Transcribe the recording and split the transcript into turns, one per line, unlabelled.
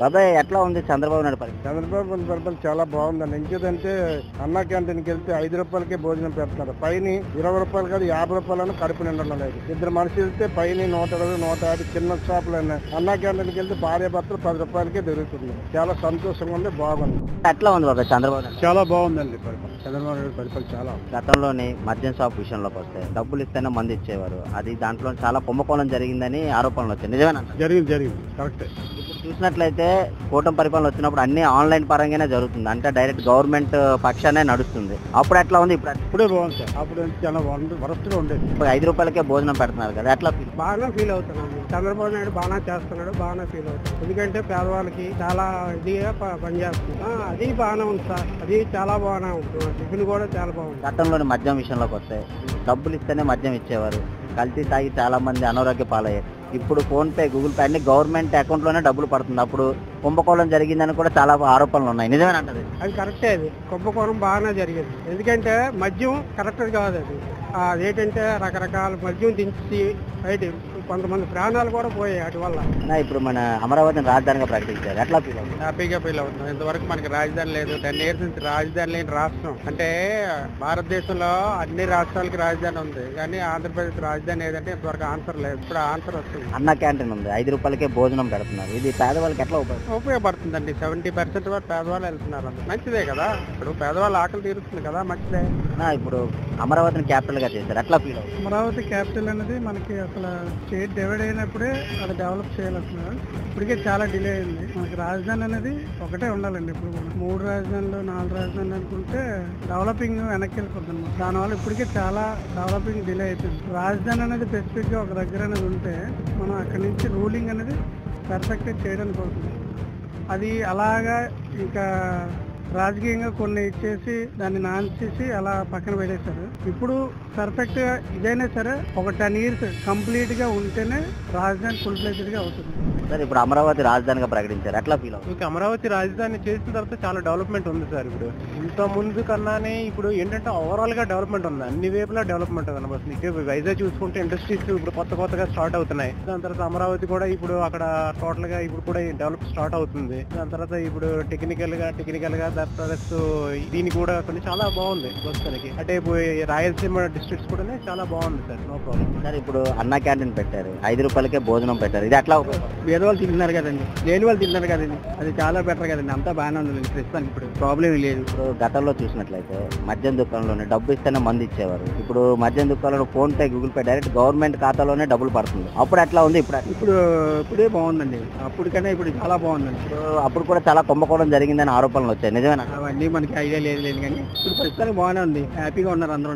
బాబాయ్ ఎట్లా ఉంది చంద్రబాబు నాయుడు పరిస్థితి?
చంద్రబాబు పరిపాలన చాలా బాగుందండి. ఇంకేదంటే అన్నా క్యాంటీన్కి వెళ్తే 5 రూపాయలకే భోజనం పెడుతున్నారు. పైన 20 రూపాయలు కాదు 50 రూపాయలను కడుపు నిండడం లేదు. ఇద్దరు మనుషులు వెళ్తే పైన 120, 150 చిన్న షాపులు ఉన్నాయి. అన్నా క్యాంటీన్కి వెళ్తే భార్య భర్తలు 10 రూపాయలకే దొరుకుతుంది. చాలా సంతోషంగా ఉంది, బాగుంది.
ఎట్లా ఉంది బాబాయ్ చంద్రబాబు నాయుడు?
చాలా బాగుందండి పరిపాలన. చంద్రబాబు నాయుడు పరిపాలన చాలా
గతంలోని మద్యం షాప్ విషయంలోకి వస్తే డబ్బులు ఇస్తేనే మంది ఇచ్చేవారు. అది దాంట్లో చాలా కుంభకోణం జరిగిందని ఆరోపణలు వచ్చాయి. నిజమేనా?
జరిగింది కరెక్టే.
ఇప్పుడు చూసినట్లయితే కూటమి పరిపాలన వచ్చినప్పుడు అన్ని ఆన్లైన్ పరంగానే జరుగుతుంది. అంటే డైరెక్ట్ గవర్నమెంట్ పక్షానే నడుస్తుంది. అప్పుడు ఎట్లా ఉంది?
ఇప్పుడే బాగుంది సార్. అప్పుడు చాలా వరస్ట్గా ఉండేది.
5 రూపాయలకే భోజనం పెడుతున్నారు కదా, ఎట్లా ఫీల్?
బాగా ఫీల్ అవుతున్నాను. చంద్రబాబు నాయుడు బాగా చేస్తున్నాడు, బాగా ఫీల్ అవుతాడు. ఎందుకంటే పేదవాళ్ళకి చాలా ఇదిగా పనిచేస్తుంది. అది బాగానే ఉంది సార్, అది చాలా బాగానే ఉంటుంది. టిఫిన్ కూడా చాలా బాగుంది.
గతంలోని మద్యం విషయంలోకి వస్తే డబ్బులు ఇస్తేనే మద్యం ఇచ్చేవారు. కల్తీ తాగి చాలా మంది అనారోగ్య పాలయ్యారు. ఇప్పుడు ఫోన్ పే, గూగుల్ పే అన్ని గవర్నమెంట్ అకౌంట్ లోనే డబ్బులు పడుతుంది. అప్పుడు కుంభకోణం జరిగిందని కూడా చాలా ఆరోపణలు ఉన్నాయి. నిజమేనంటది?
అది కరెక్టే. అది కుంభకోణం బాగానే జరిగింది. ఎందుకంటే మద్యం కరెక్ట్ కాదు. అది అదేంటంటే రకరకాల మద్యం దించి బయట కొంతమంది ప్రాణాలు కూడా పోయాయి వాటి వల్ల.
ఇప్పుడు మన అమరావతిని రాజధానిగా ప్రకటించారు. ఎట్లా ఫీల్ అవుతుంది?
హ్యాపీగా ఫీల్ అవుతున్నాం. ఇంతవరకు మనకి రాజధాని లేదు. 10 years నుంచి రాజధాని లేని రాష్ట్రం. అంటే భారతదేశంలో అన్ని రాష్ట్రాలకి రాజధాని ఉంది, కానీ ఆంధ్రప్రదేశ్ రాజధాని ఏదంటే ఇంతవరకు ఆన్సర్ లేదు. ఇప్పుడు ఆన్సర్ వస్తుంది.
అన్న క్యాంటీన్ ఉంది, 5 రూపాయలకే భోజనం పెడుతున్నారు. ఇది పేదవాళ్ళకి ఎట్లా
ఉపయోగపడుతుందండి. 70% వరకు పేదవాళ్ళు వెళ్తున్నారు. మంచిదే కదా, ఇప్పుడు పేదవాళ్ళ ఆకలి తీరుతుంది కదా, మంచిదే.
ఇప్పుడు అమరావతిని క్యాపిటల్ గా చేశారు. ఎట్లా ఫీల్ అవుతుంది?
అమరావతి క్యాపిటల్ అనేది మనకి అసలు స్టేట్ డివైడ్ అయినప్పుడే అది డెవలప్ చేయాలనుకున్నారు. ఇప్పటికే చాలా డిలే అయింది. మనకి రాజధాని అనేది ఒకటే ఉండాలండి. ఇప్పుడు 3 రాజధానులు 4 రాజధానులు అనుకుంటే డెవలపింగ్ వెనక్కి వెళ్ళిపోతుంది. దానివల్ల ఇప్పటికే చాలా డెవలపింగ్ డిలే అయిపోయింది. రాజధాని అనేది స్పెసిఫిక్ గా ఒక దగ్గర అనేది ఉంటే మనం అక్కడి నుంచి రూలింగ్ అనేది పర్ఫెక్ట్ చేయడానికి అవుతుంది. అది అలాగా ఇంకా రాజకీయంగా కొన్ని ఇచ్చేసి దాన్ని నాన్చేసి అలా పక్కన పెట్టేశారు. ఇప్పుడు పర్ఫెక్ట్ గా ఇదైనా సరే ఒక 10 years కంప్లీట్ గా ఉంటేనే రాజధాని ఫుల్ ఫ్లెడ్జ్డ్ గా అవుతుంది.
సార్ ఇప్పుడు అమరావతి రాజధానిగా ప్రకటించారు. ఎట్లా ఫీల్ అవుతుంది?
అమరావతి రాజధాని చేసిన తర్వాత చాలా డెవలప్మెంట్ ఉంది సార్. ఇప్పుడు ఇంత ముందు కన్నానే ఇప్పుడు ఏంటంటే ఓవరాల్ గా డెవలప్మెంట్ ఉంది. అన్ని వైపులా డెవలప్మెంట్ కనబడుతుంది. ఇక్కడ వైజాగ్ చూసుకుంటే ఇండస్ట్రీస్ ఇప్పుడు కొత్తగా స్టార్ట్ అవుతున్నాయి. దాని తర్వాత అమరావతి కూడా ఇప్పుడు అక్కడ టోటల్ గా ఇప్పుడు కూడా డెవలప్ స్టార్ట్ అవుతుంది. దాని తర్వాత ఇప్పుడు టెక్నికల్ గా దీని కూడా కొన్ని చాలా బాగుంది ప్రస్తుతానికి. అంటే ఇప్పుడు రాయలసీమ డిస్ట్రిక్ట్స్ కూడా చాలా బాగుంది సార్. No problem.
సార్ ఇప్పుడు అన్న క్యాంటీన్ పెట్టారు, 5 రూపాయలకే భోజనం పెట్టారు. ఇది ఎట్లా
వేరే వాళ్ళు తింటున్నారు కదండి, లేని వాళ్ళు తింటున్నారు కదండి. అది చాలా బెటర్ కదండి. అంతా బాగానే ఉంది ప్రస్తుతానికి. ఇప్పుడు ప్రాబ్లం లేదు.
ఇప్పుడు గతంలో చూసినట్లయితే మద్యం దుకాణంలోనే డబ్బు ఇస్తేనే మంది ఇచ్చేవారు. ఇప్పుడు మద్యం దుకాణంలో phone pay, Google pay direct government ఖాతాలోనే డబ్బులు పడుతుంది. అప్పుడు ఎట్లా ఉంది?
ఇప్పుడే బాగుందండి. అప్పటికన్నా ఇప్పుడు చాలా బాగుందండి.
అప్పుడు కూడా చాలా కుంభకోణం జరిగిందని ఆరోపణలు వచ్చాయి. నిజమేనా?
అవన్నీ మనకి ఐడియా లేదు కానీ ఇప్పుడు ప్రస్తుతానికి బాగానే ఉంది. హ్యాపీగా ఉన్నారు అందరూ.